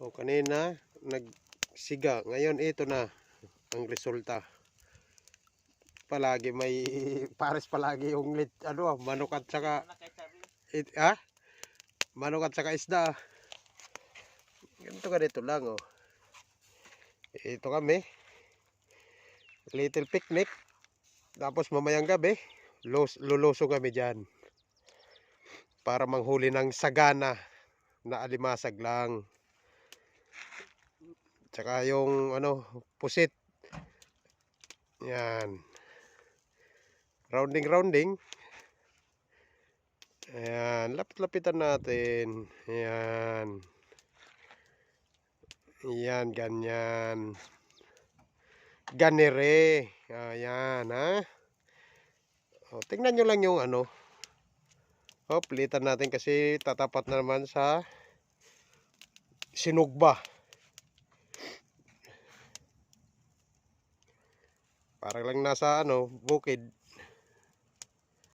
O kanina nagsiga, ngayon ito na ang resulta. Palagi may pares palagi yung manok at saka manok at saka isda. Ganito lang oh. Ito kami. Little picnic. Tapos mamayang gabi, luluso kami diyan para manghuli ng sagana na alimasag lang. Tsaka yung pusit. Yan. Rounding. Ayan, lapit-lapitan natin. Ayan. Ayan, ganyan. Ganire. Ayan, ha. O, tingnan nyo lang yung pilitan natin kasi tatapat na naman sa sinugba. Parang lang nasa bukid.